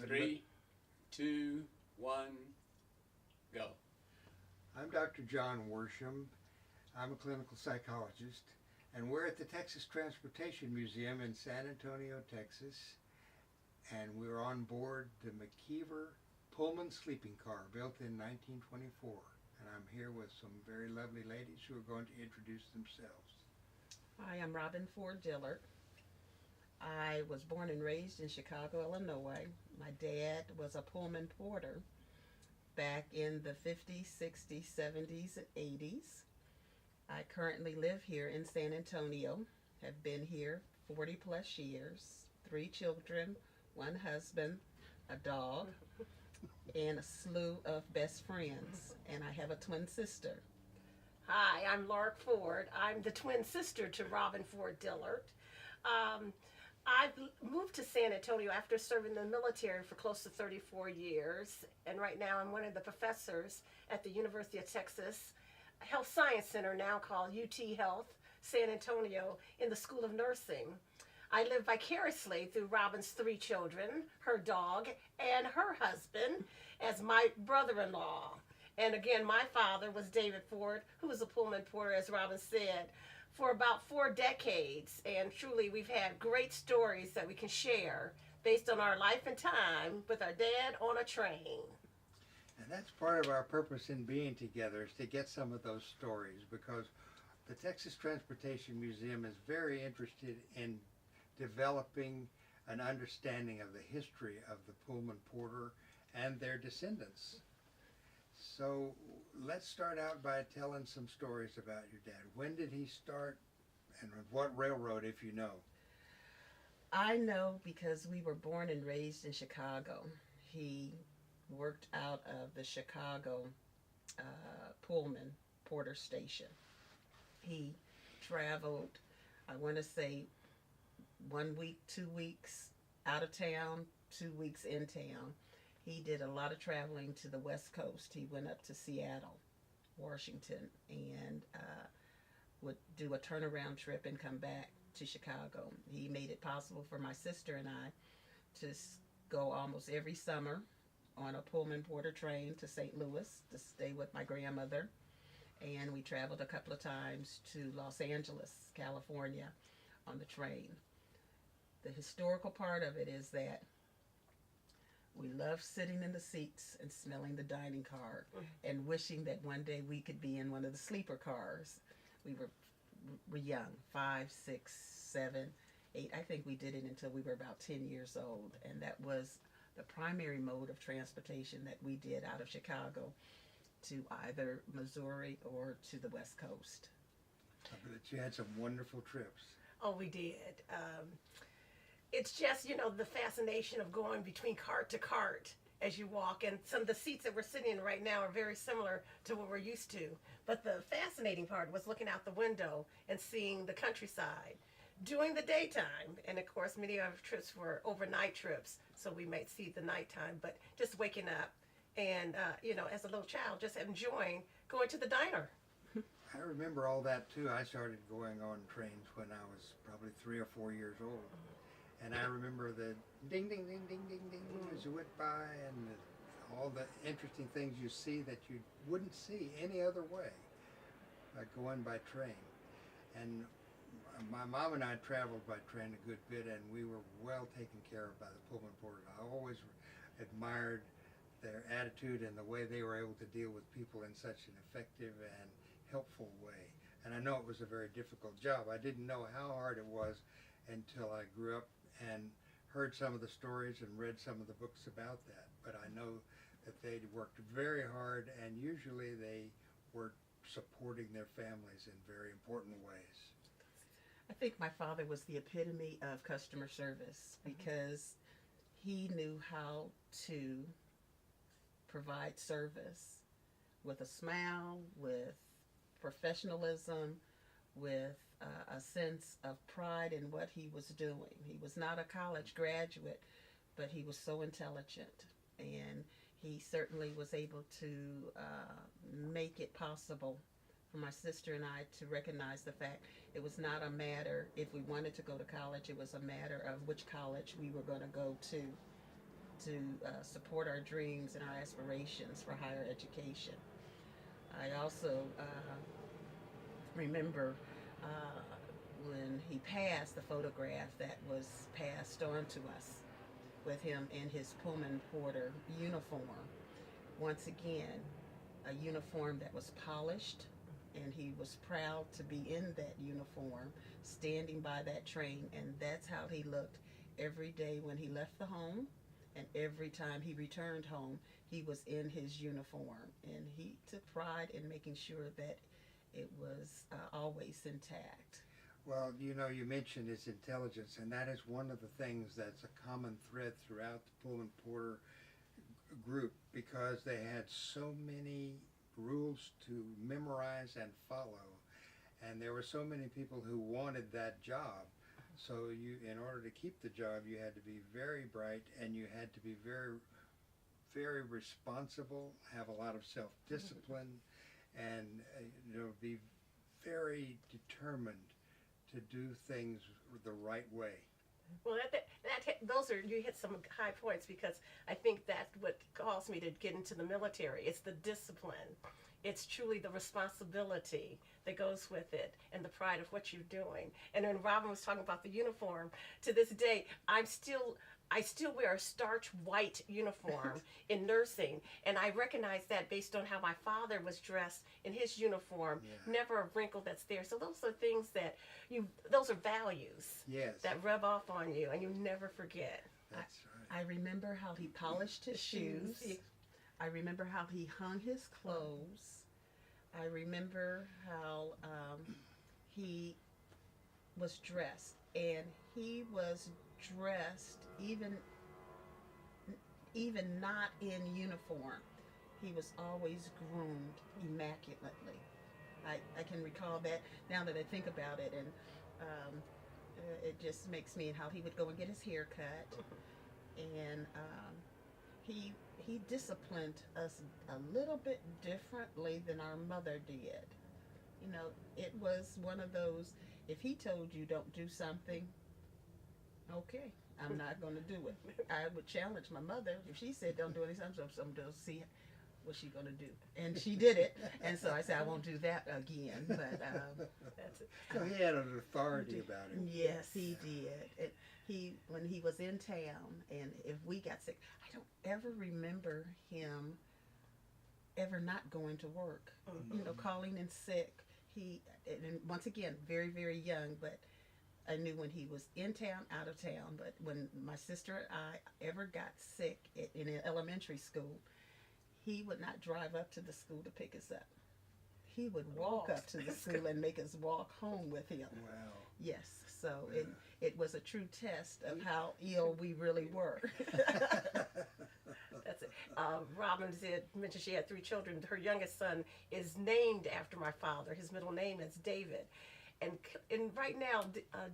Three, two, one, go. I'm Dr. John Worsham. I'm a clinical psychologist, and we're at the Texas Transportation Museum in San Antonio, Texas, and we're on board the McKeever Pullman sleeping car built in 1924. And I'm here with some very lovely ladies who are going to introduce themselves. Hi, I'm Robin Ford Dillard. I was born and raised in Chicago, Illinois. My dad was a Pullman porter back in the 50s, 60s, 70s, and 80s. I currently live here in San Antonio, have been here 40 plus years, 3 children, 1 husband, a dog, and a slew of best friends. And I have a twin sister. Hi, I'm Lark Ford. I'm the twin sister to Robin Ford Dillard. I've moved to San Antonio after serving in the military for close to 34 years, and right now I'm one of the professors at the University of Texas Health Science Center, now called UT Health San Antonio, in the School of Nursing. I live vicariously through Robin's 3 children, her dog, and her husband as my brother-in-law. And again, my father was David Ford, who was a Pullman porter, as Robin said, for about 4 decades. And truly, we've had great stories that we can share based on our life and time with our dad on a train. And that's part of our purpose in being together, is to get some of those stories, because the Texas Transportation Museum is very interested in developing an understanding of the history of the Pullman porter and their descendants. So let's start out by telling some stories about your dad. When did he start, and what railroad, if you know? I know because we were born and raised in Chicago. He worked out of the Chicago Pullman Porter Station. He traveled, I want to say, 1 week, 2 weeks out of town, 2 weeks in town. He did a lot of traveling to the West Coast. He went up to Seattle, Washington, and would do a turnaround trip and come back to Chicago. He made it possible for my sister and I to go almost every summer on a Pullman porter train to St. Louis to stay with my grandmother. And we traveled a couple of times to Los Angeles, California on the train. The historical part of it is that we loved sitting in the seats and smelling the dining car and wishing that one day we could be in one of the sleeper cars. We were young, 5, 6, 7, 8. I think we did it until we were about 10 years old. And that was the primary mode of transportation that we did out of Chicago to either Missouri or to the West Coast. I bet you had some wonderful trips. Oh, we did. It's just, the fascination of going between cart to cart as you walk. And some of the seats that we're sitting in right now are very similar to what we're used to. But the fascinating part was looking out the window and seeing the countryside during the daytime. And of course, many of our trips were overnight trips, so we might see the nighttime. But just waking up and, as a little child, just enjoying going to the diner. I remember all that too. I started going on trains when I was probably 3 or 4 years old. And I remember the ding, ding, ding, ding, ding, ding as you went by, and all the interesting things you see that you wouldn't see any other way, like going by train. And my mom and I traveled by train a good bit, and we were well taken care of by the Pullman porters. I always admired their attitude and the way they were able to deal with people in such an effective and helpful way. And I know it was a very difficult job. I didn't know how hard it was until I grew up and heard some of the stories and read some of the books about that. But I know that they worked very hard, and usually they were supporting their families in very important ways. I think my father was the epitome of customer service because he knew how to provide service with a smile, with professionalism, with a sense of pride in what he was doing. He was not a college graduate, but he was so intelligent, and he certainly was able to make it possible for my sister and I to recognize the fact it was not a matter if we wanted to go to college, it was a matter of which college we were going to go to to support our dreams and our aspirations for higher education. I also remember when he passed, the photograph that was passed on to us with him in his Pullman Porter uniform. Once again, a uniform that was polished, and he was proud to be in that uniform, standing by that train, and that's how he looked every day when he left the home, and every time he returned home, he was in his uniform, and he took pride in making sure that it was always intact. Well, you mentioned his intelligence, and that is one of the things that's a common thread throughout the Pullman Porter group, because they had so many rules to memorize and follow, and there were so many people who wanted that job. So in order to keep the job, you had to be very bright, and you had to be very, very responsible, have a lot of self-discipline, and be very determined to do things the right way. Well, those are, you hit some high points, because I think that's what caused me to get into the military. It's the discipline. It's truly the responsibility that goes with it, and the pride of what you're doing. And when Robin was talking about the uniform, to this day, I still wear a starch white uniform in nursing, and I recognize that based on how my father was dressed in his uniform. Yeah. Never a wrinkle that's there. So those are things that those are values Yes, that rub off on you, and you never forget. that's right. I remember how he polished his shoes. I remember how he hung his clothes. I remember how he was dressed, and he was dressed even not in uniform. He was always groomed immaculately. I can recall that now that I think about it, and it just makes me, how he would go and get his hair cut, and he disciplined us a little bit differently than our mother did. It was one of those, if he told you don't do something, okay, I'm not going to do it. I would challenge my mother. If she said don't do anything, I'm going to see what she's going to do. And she did it. And so I said, I won't do that again. But That's it. So he had an authority about him. yes, he did. When he was in town, and if we got sick, I don't ever remember him ever not going to work. Calling in sick. And once again, very, very young, but I knew when he was in town, out of town. But when my sister and I ever got sick in elementary school, he would not drive up to the school to pick us up. He would walk up to the school and make us walk home with him. Wow. Yes, so Yeah. it was a true test of how ill we really were. That's it. Robin mentioned she had 3 children. Her youngest son is named after my father. His middle name is David. And right now,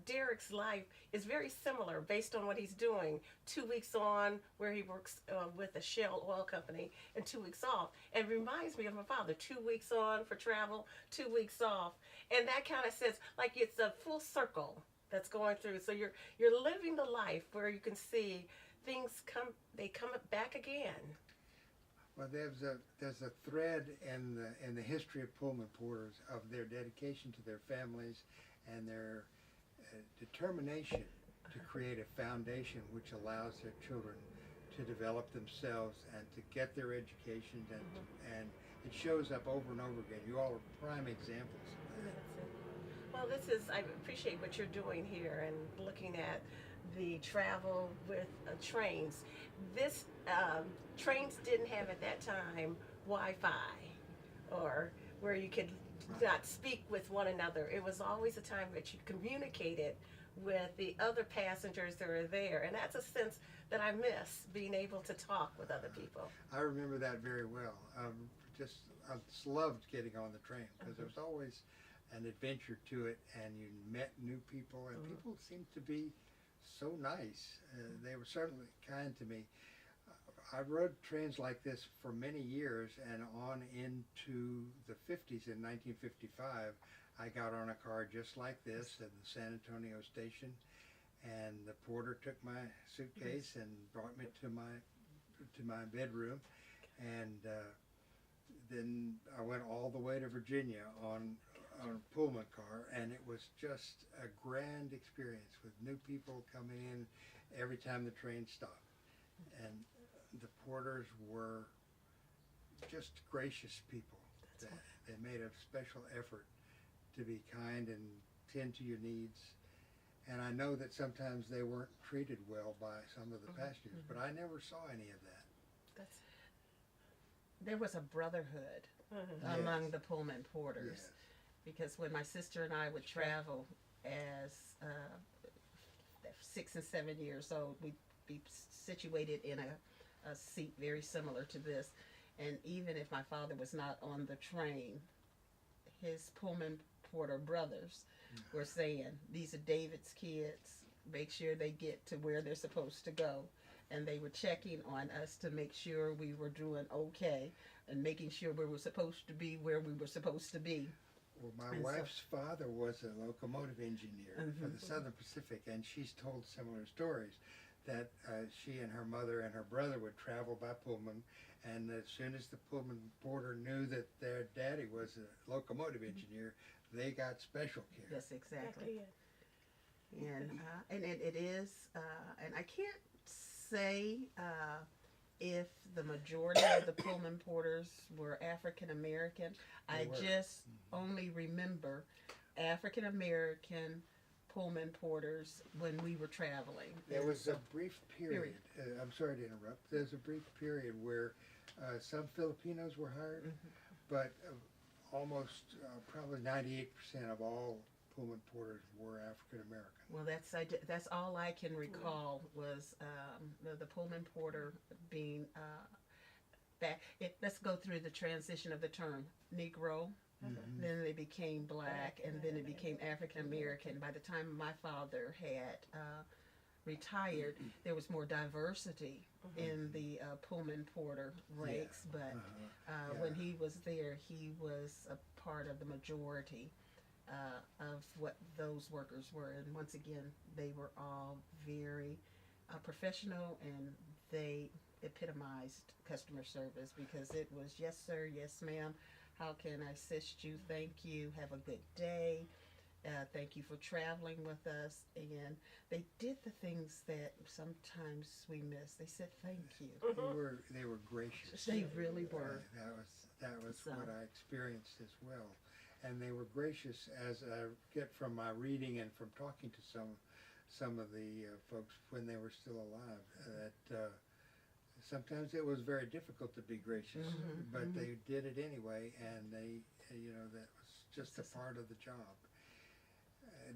Derek's life is very similar based on what he's doing. 2 weeks on, where he works with a Shell oil company, and 2 weeks off. And it reminds me of my father. 2 weeks on for travel, 2 weeks off. And that kind of says, like, it's a full circle that's going through. So you're living the life where you can see things come back again. Well, there's a thread in the history of Pullman Porters of their dedication to their families and their determination to create a foundation which allows their children to develop themselves and to get their educations, and it shows up over and over again. You all are prime examples of that. That's it. Well, I appreciate what you're doing here and looking at the travel with trains. This trains didn't have at that time Wi-Fi, or where you could not speak with one another. It was always a time that you communicated with the other passengers that are there, and that's a sense that I miss, being able to talk with other people. I remember that very well. I just loved getting on the train because there was always an adventure to it, and you met new people, and people seemed to be so nice. They were certainly kind to me. I rode trains like this for many years, and on into the 50s. In 1955, I got on a car just like this at the San Antonio station, and the porter took my suitcase and brought me to my to my bedroom, and then I went all the way to Virginia on a Pullman car, and it was just a grand experience with new people coming in every time the train stopped. And the porters were just gracious people. They made a special effort to be kind and tend to your needs. And I know that sometimes they weren't treated well by some of the passengers, but I never saw any of that. There was a brotherhood among the Pullman porters. Yes. Because when my sister and I would travel as 6 and 7 years old, we'd be situated in a seat very similar to this. And even if my father was not on the train, his Pullman porter brothers were saying, these are David's kids, make sure they get to where they're supposed to go. And they were checking on us to make sure we were doing okay and making sure we were supposed to be where we were supposed to be. Well, my wife's father was a locomotive engineer for the Southern Pacific, and she's told similar stories that she and her mother and her brother would travel by Pullman, and as soon as the Pullman porter knew that their daddy was a locomotive engineer, they got special care. Yes, exactly. And it is, and I can't say if the majority of the Pullman porters were African American. I just only remember African American Pullman porters when we were traveling. There was a brief period, I'm sorry to interrupt, there's a brief period where some Filipinos were hired, but almost probably 98% of all Pullman porters were African American. Well, that's all I can recall was the Pullman porter being let's go through the transition of the term Negro. Then they became black, and then it became African American. By the time my father had retired, there was more diversity in the Pullman porter ranks. But when he was there, he was a part of the majority of what those workers were. And once again, they were all very professional, and they epitomized customer service because it was yes sir, yes ma'am, how can I assist you, thank you, have a good day, thank you for traveling with us. And they did the things that sometimes we miss. They said thank you. They were gracious. They really were. That was what I experienced as well. And they were gracious, as I get from my reading and from talking to some of the folks when they were still alive, that sometimes it was very difficult to be gracious, but they did it anyway, and they, that was just a part of the job.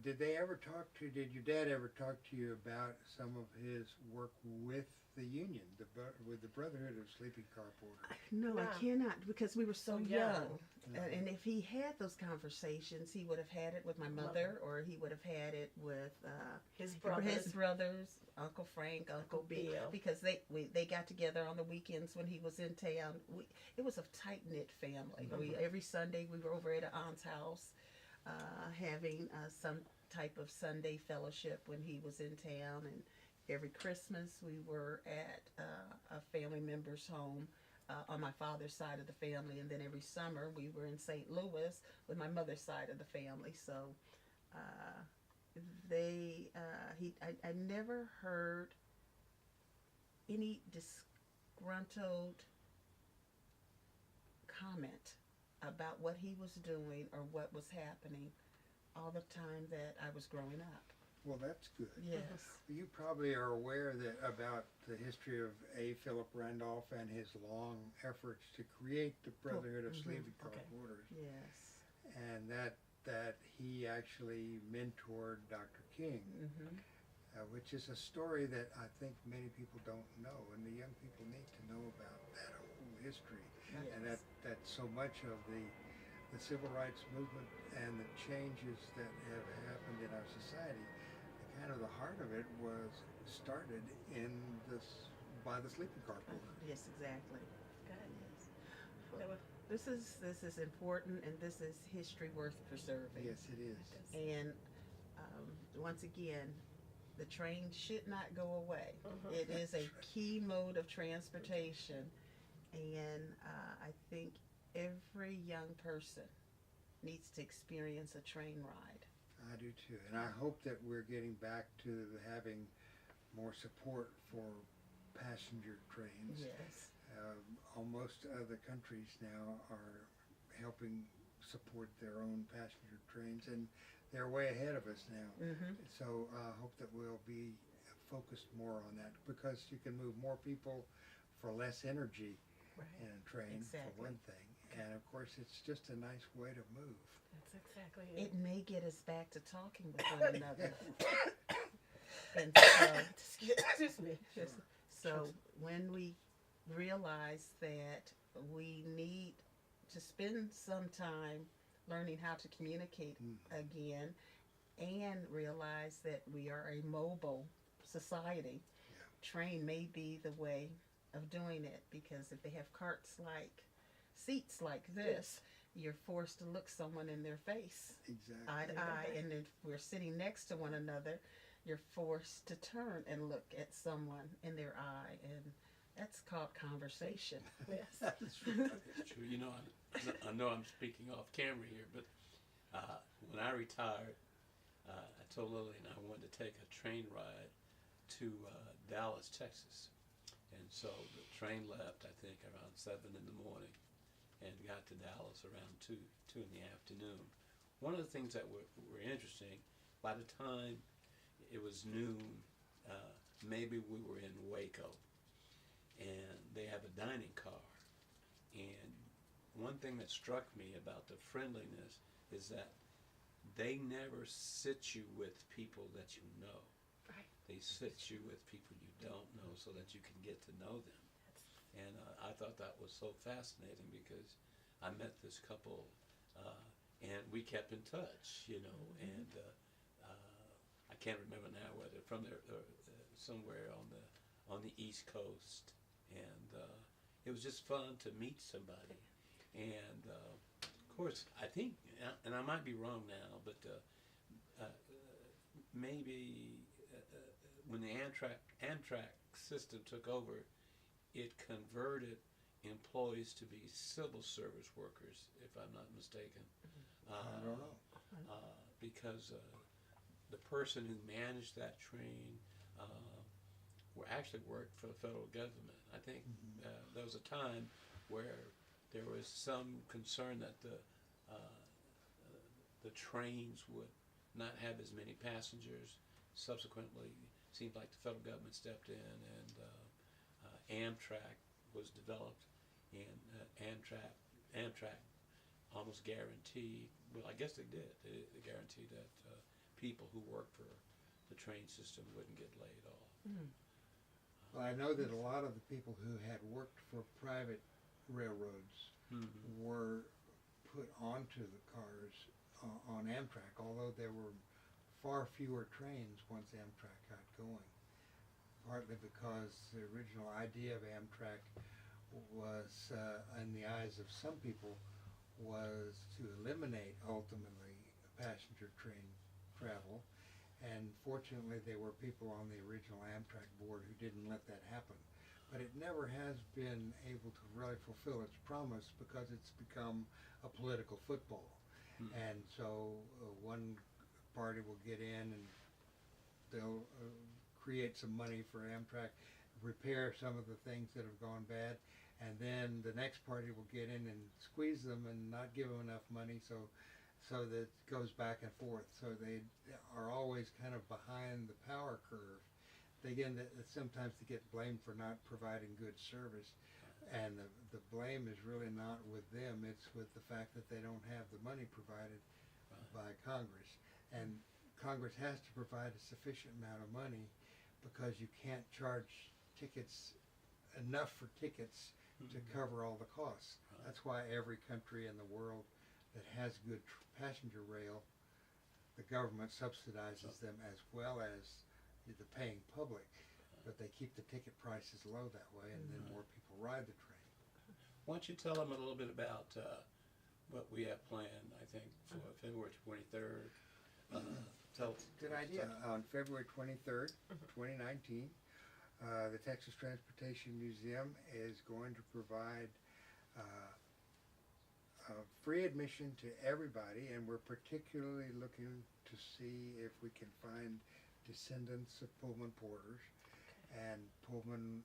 Did your dad ever talk to you about some of his work with the union, with the Brotherhood of Sleeping Car Porters? No, I cannot, because we were so young. And if he had those conversations, he would have had it with my mother, or he would have had it with His brothers, Uncle Frank, Uncle Bill, because they got together on the weekends when he was in town. It was a tight-knit family. Every Sunday we were over at aunt's house having some type of Sunday fellowship when he was in town, and every Christmas we were at a family member's home on my father's side of the family, and then every summer we were in St. Louis with my mother's side of the family. So I never heard any disgruntled comment about what he was doing or what was happening all the time that I was growing up. Well, that's good. Yes. You probably are aware about the history of A. Philip Randolph and his long efforts to create the Brotherhood of Sleeping Car Porters. Yes. And that he actually mentored Dr. King, which is a story that I think many people don't know, and the young people need to know about that whole history. Yes. And that so much of the civil rights movement and the changes that have happened in our society, kind of the heart of it was started by the sleeping car porter. Yes, exactly. Good. This is important, and this is history worth preserving. Yes, it is. And once again, the train should not go away. Mhm. It is a key mode of transportation, and I think every young person needs to experience a train ride. I do too, and I hope that we're getting back to having more support for passenger trains. Yes. Almost other countries now are helping support their own passenger trains, and they're way ahead of us now. Mm-hmm. So I hope that we'll be focused more on that, because you can move more people for less energy Right. in a train, Exactly. for one thing. And of course, it's just a nice way to move. That's exactly it. It may get us back to talking with one another. And so, Excuse me. so when we realize that we need to spend some time learning how to communicate again, and realize that we are a mobile society, train may be the way of doing it, because if they have seats like this, you're forced to look someone in their face, Exactly. eye to eye, and if we're sitting next to one another, you're forced to turn and look at someone in their eye, and that's called conversation. Yes. It's true. You know, I know I'm speaking off camera here, but when I retired, I told Lillian I wanted to take a train ride to Dallas, Texas. And so the train left, I think, around 7 in the morning, and got to Dallas around 2 in the afternoon. One of the things that were interesting, by the time it was noon, maybe we were in Waco, and they have a dining car. And one thing that struck me about the friendliness is that they never sit you with people that you know. Right. They sit you with people you don't know, so that you can get to know them. And I thought that was so fascinating, because I met this couple, and we kept in touch, you know, and I can't remember now whether from there somewhere on the East Coast, and it was just fun to meet somebody. And of course, I think, and I might be wrong now, but maybe when the Amtrak system took over, it converted employees to be civil service workers, if I'm not mistaken. I don't know. Because the person who managed that train actually worked for the federal government. I think there was a time where there was some concern that the trains would not have as many passengers. Subsequently, it seemed like the federal government stepped in, and Amtrak was developed, and Amtrak almost guaranteed, well, I guess they did, they guaranteed that people who worked for the train system wouldn't get laid off. Well, I know that a lot of the people who had worked for private railroads were put onto the cars on Amtrak, although there were far fewer trains once Amtrak got going. Partly because the original idea of Amtrak was, in the eyes of some people, was to eliminate ultimately passenger train travel. And fortunately, there were people on the original Amtrak board who didn't let that happen. But it never has been able to really fulfill its promise, because it's become a political football. And so one party will get in and they'll create some money for Amtrak, repair some of the things that have gone bad, and then the next party will get in and squeeze them and not give them enough money, so that it goes back and forth. So they are always kind of behind the power curve. Sometimes they get blamed for not providing good service, and the blame is really not with them, it's with the fact that they don't have the money provided by Congress. And Congress has to provide a sufficient amount of money, because you can't charge enough for tickets to cover all the costs. That's why every country in the world that has good passenger rail, the government subsidizes them as well as the paying public, but they keep the ticket prices low that way, and then more people ride the train. Why don't you tell them a little bit about what we have planned, I think, for February 23rd, tell. Good idea. On February 23rd, 2019, the Texas Transportation Museum is going to provide free admission to everybody, and we're particularly looking to see if we can find descendants of Pullman porters and Pullman,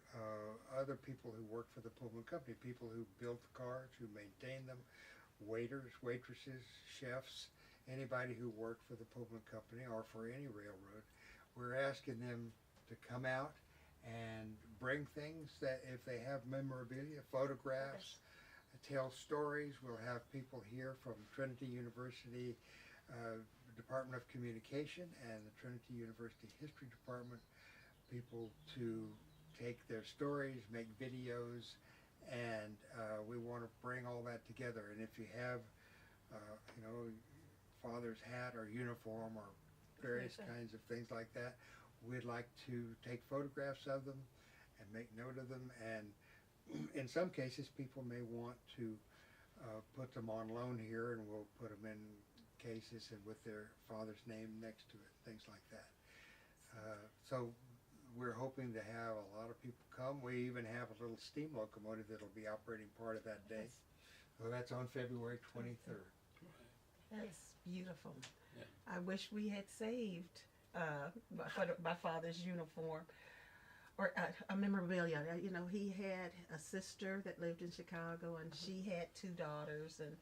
other people who work for the Pullman company, people who built the cars, who maintain them, waiters, waitresses, chefs, anybody who worked for the Pullman company or for any railroad. We're asking them to come out and bring things that, if they have memorabilia, photographs, tell stories. We'll have people here from Trinity University Department of Communication and the Trinity University History Department, people to take their stories, make videos, and we want to bring all that together. And if you have, father's hat or uniform or various kinds of things like that, we'd like to take photographs of them and make note of them. And in some cases, people may want to put them on loan here, and we'll put them in cases and with their father's name next to it, things like that. So we're hoping to have a lot of people come. We even have a little steam locomotive that'll be operating part of that day. So that's on February 23rd. That's beautiful. Yeah. I wish we had saved my father's uniform or a memorabilia. He had a sister that lived in Chicago, and she had 2 daughters, and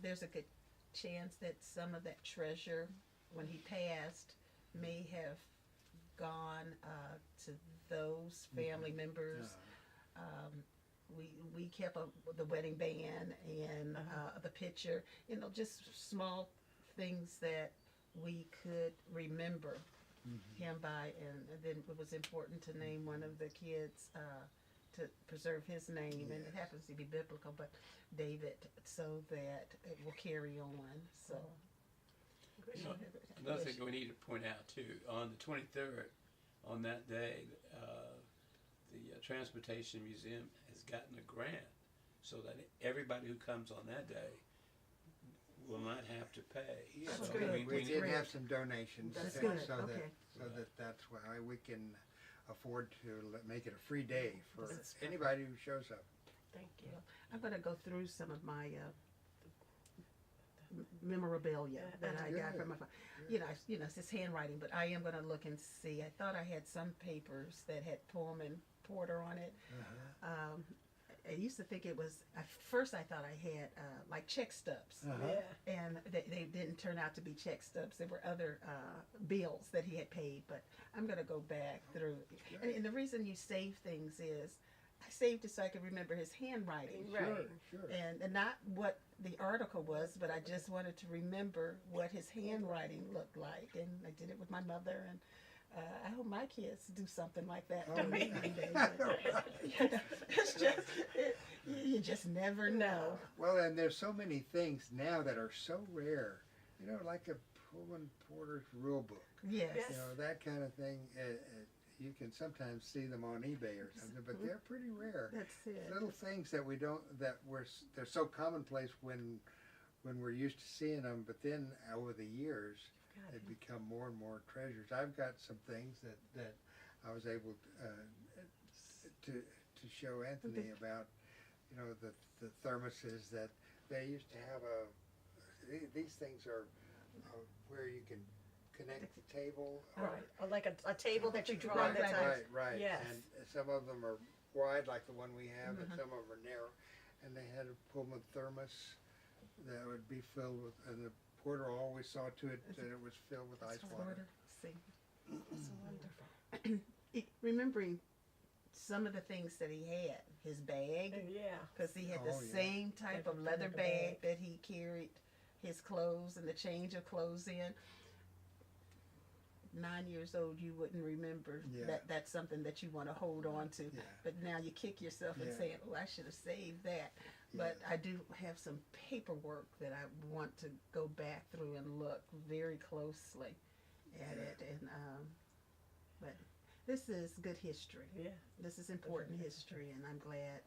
there's a good chance that some of that treasure, when he passed, may have gone to those family members. We kept the wedding band and the picture, just small things that we could remember him by, and then it was important to name one of the kids to preserve his name, and it happens to be biblical, but David, so that it will carry on. So Another thing we need to point out too, on the 23rd, on that day, the Transportation Museum has gotten a grant so that everybody who comes on that day will not have to pay. Yeah, That's so good. we did Great. have some donations, That's and good. so Okay. that's why we can afford to make it a free day for That's anybody who shows up. Thank you. I'm going to go through some of my memorabilia that I got from my father. It's his handwriting, but I am going to look and see. I thought I had some papers that had Pullman Porter on it. I used to think it was, at first I thought I had like check stubs. Yeah. And they didn't turn out to be check stubs. There were other bills that he had paid, but I'm going to go back through. And the reason you save things is, I saved it so I could remember his handwriting. Right. Sure. And not what the article was, but I just wanted to remember what his handwriting looked like. And I did it with my mother, and I hope my kids do something like that Oh, to me one day. It's just, you just never know. Well, and there's so many things now that are so rare, like a Pullman Porter's rule book, Yes. Yes. that kind of thing. You can sometimes see them on eBay or something, but they're pretty rare. That's it. Little things that they're so commonplace when we're used to seeing them, but then over the years they become more and more treasures. I've got some things that I was able to show Anthony about, the thermoses that they used to have. These things are where you can connect the table. Right. Or like a table that you draw Right, at the time. Right. Yes. And some of them are wide, like the one we have, and some of them are narrow. And they had a Pullman thermos that would be filled with, and the porter always saw to it that it was filled with ice water. See. It's wonderful. Remembering some of the things that he had, his bag, Yeah. because he had the Oh, yeah. same type of leather bag that he carried his clothes and the change of clothes in. 9 years old, you wouldn't remember Yeah. that that's something that you want to hold on to. Yeah. But now you kick yourself and Yeah. saying, "Oh, I should have saved that." But I do have some paperwork that I want to go back through and look very closely at it. And but this is good history. Yeah. This is important history, and I'm glad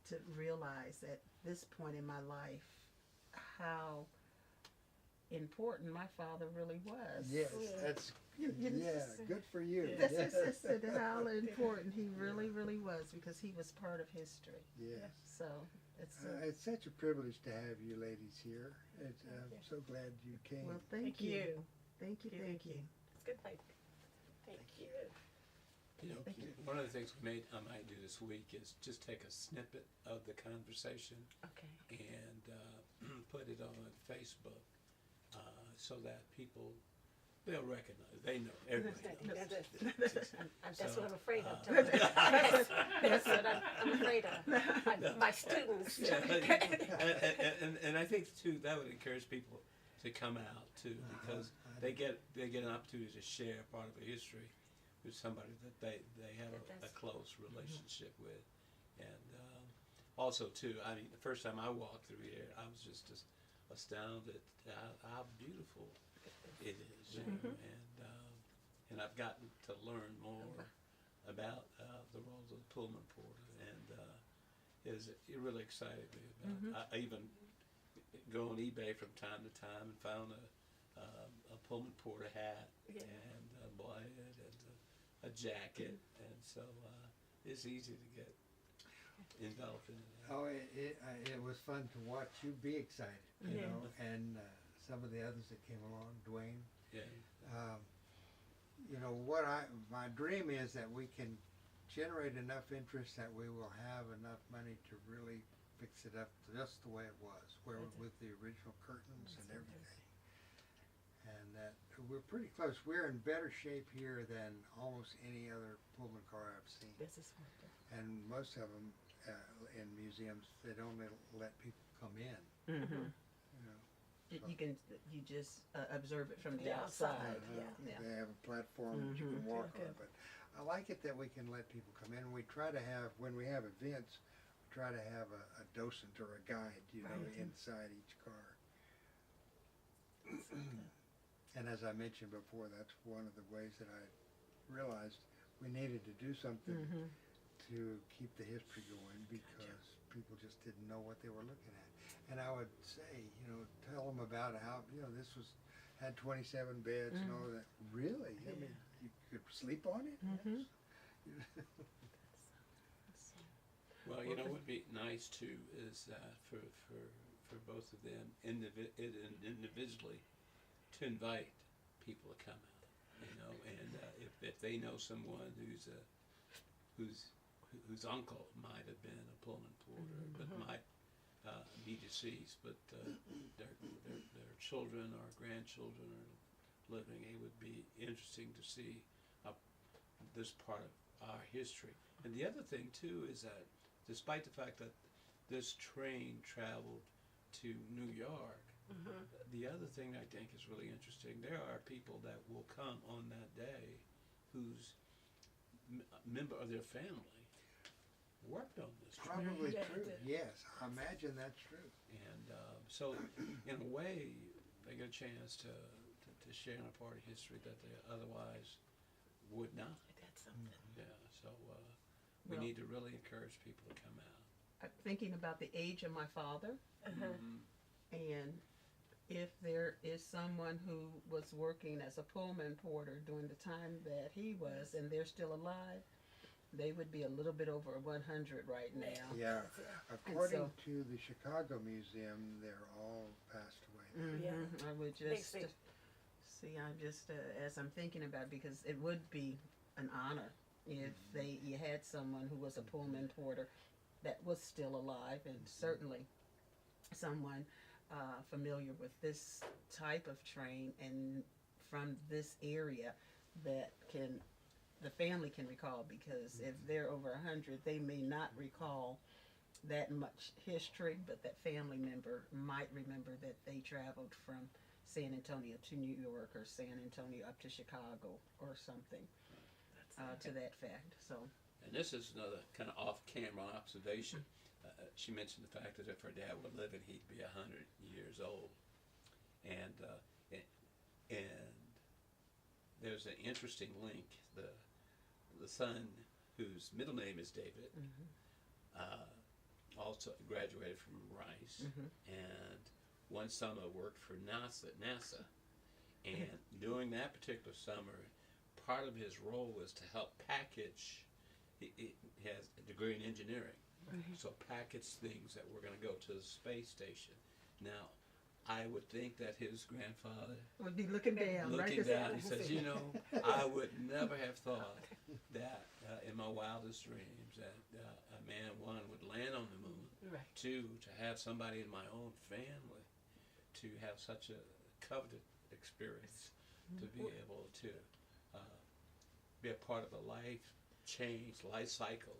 to realize at this point in my life how important my father really was. Yes, Yeah. that's Yeah, good for you. That's just how important he really, really was, because he was part of history. Yes. So it's It's such a privilege to have you ladies here. I'm so glad you came. well, thank you. Thank you. It's good. Thank you. You know, Thank you. one of the things I might do this week is just take a snippet of the conversation Okay. and put it on Facebook so that they'll recognize, they know, everybody knows. That's what I'm afraid of. So, That's what I'm afraid of. My students. Yeah, and I think too that would encourage people to come out too, because they get an opportunity to share part of a history with somebody that they have a close relationship with, and also too, I mean, the first time I walked through here, I was just astounded how beautiful it is, you know, and I've gotten to learn more about the roles of the Pullman Porter, and it really excited me about. I even go on eBay from time to time and found a Pullman Porter hat and a blanket and a jacket, and so it's easy to get involved in it. Oh, it was fun to watch you be excited, you know, and some of the others that came along, Dwayne. Yeah. You know, my dream is that we can generate enough interest that we will have enough money to really fix it up just the way it was, with the original curtains and everything. And that we're pretty close. We're in better shape here than almost any other Pullman car I've seen. This is wonderful. And most of them in museums, they don't let people come in. Mm-hmm. You know, You just observe it from the The outside. outside. Yeah. They have a platform that you can walk Okay. on. But I like it that we can let people come in. We try to have, when we have events, we try to have a docent or a guide, you know, inside each car. And as I mentioned before, that's one of the ways that I realized we needed to do something to keep the history going, because people just didn't know what they were looking at. And I would say, you know, tell them about how, you know, this had 27 beds and all that. Really? I mean, you could sleep on it? Well, you know what would be nice too is for both of them individually to invite people to come out, you know, and if they know someone whose uncle might have been a Pullman Porter, but might be deceased, but their children or grandchildren are living, it would be interesting to see this part of our history. And the other thing too is that despite the fact that this train traveled to New York, the other thing I think is really interesting, there are people that will come on that day whose member of their family worked on this train. Probably Yeah, true. it Yes, I imagine that's true. And so, in a way, they get a chance to share in a part of history that they otherwise would not. That's something. Yeah, so we Well- need to really encourage people to come out. I'm thinking about the age of my father, and if there is someone who was working as a Pullman porter during the time that he was, and they're still alive, they would be a little bit over 100 right now. Yeah. According so- to the Chicago Museum, they're all passed away. Mhm. Yeah. I would They just say- see. I'm just as I'm thinking about it, because it would be an honor if you had someone who was a Pullman porter that was still alive, and certainly someone familiar with this type of train and from this area that the family can recall, because if they're over 100, they may not recall that much history, but that family member might remember that they traveled from San Antonio to New York, or San Antonio up to Chicago, or something to that fact. So And this is another kind of off-camera observation. She mentioned the fact that if her dad were living, he'd be 100 years old. And there's an interesting link. The son, whose middle name is David, also graduated from Rice, and one summer worked for NASA, and during that particular summer, part of his role was to help package. He has a degree in engineering, so package things that were going to go to the space station. Now, I would think that his grandfather Would be looking down, looking right? down, he says, you know, I would never have thought that in my wildest dreams that a man, one, would land on the moon, Right. two, to have somebody in my own family, to have such a coveted experience, to be able to be a part of a life change, life cycle,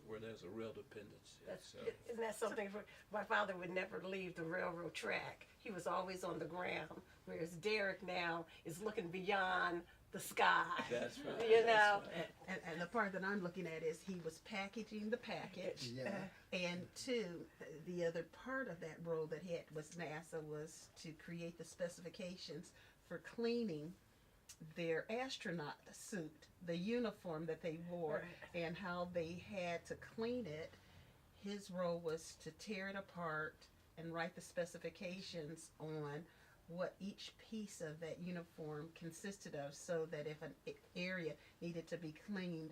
where there's a real dependency. So, Isn't that something? My father would never leave the railroad track. He was always on the ground, whereas Derek now is looking beyond the sky. that's right. You that's know. right. And the part that I'm looking at is he was packaging the package. Yeah. And two, the other part of that role that he had was NASA was to create the specifications for cleaning their astronaut suit, the uniform that they wore, and how they had to clean it. His role was to tear it apart and write the specifications on what each piece of that uniform consisted of, so that if an area needed to be cleaned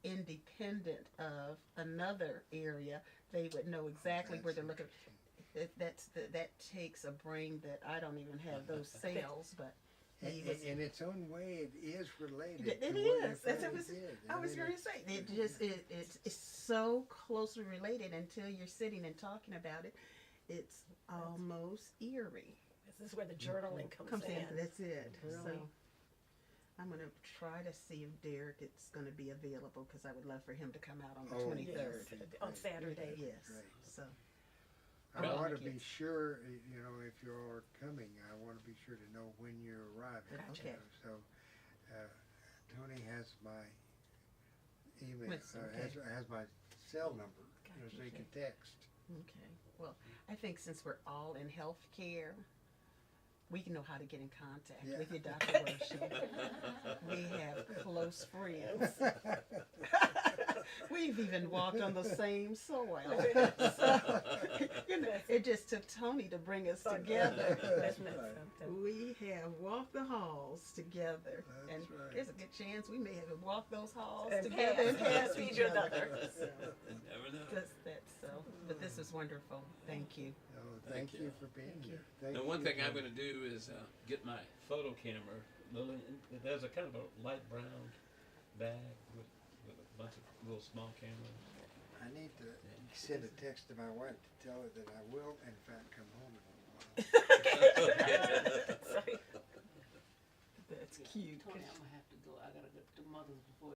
independent of another area, they would know exactly where to look at. That takes a brain that I don't even have those cells, but he was. In its own way, it is related. It to what is. your That's father what did. I was going to say. It's so closely related until you're sitting and talking about it. It's almost eerie. This is where the journaling comes in. That's it. Really? So I'm going to try to see if Derek is going to be available, because I would love for him to come out on the Oh, 23rd. yes. On Saturday. Yes. Right. So I Well, want to be sure, you know, if you all are coming, I want to be sure to know when you're arriving. Gotcha. you know. So, Tony has my email, Yes, okay. has my cell number, you know, so you can text. okay. Well, I think since we're all in healthcare, we can know how to get in contact Yeah. with you, Dr. Worsham. We have close friends. We've even walked on the same soil. So, you know, it just took Tony to bring us together. That's Isn't that right. something? We have walked the halls together, and That's right. there's a good chance we may have walked those halls And together and pass passed each each other. other. So, Never know. that's so. But this is wonderful. Thank you. Oh, Thank thank you. you for being Thank you. here. Thank The one you. thing I'm going to do is get my photo camera. There's a kind of a light brown bag with a bunch of little small cameras. I need to send a text to my wife to tell her that I will, in fact, come home in a while. That's cute. Tony, I'm gonna have to go. I gotta go to mother's before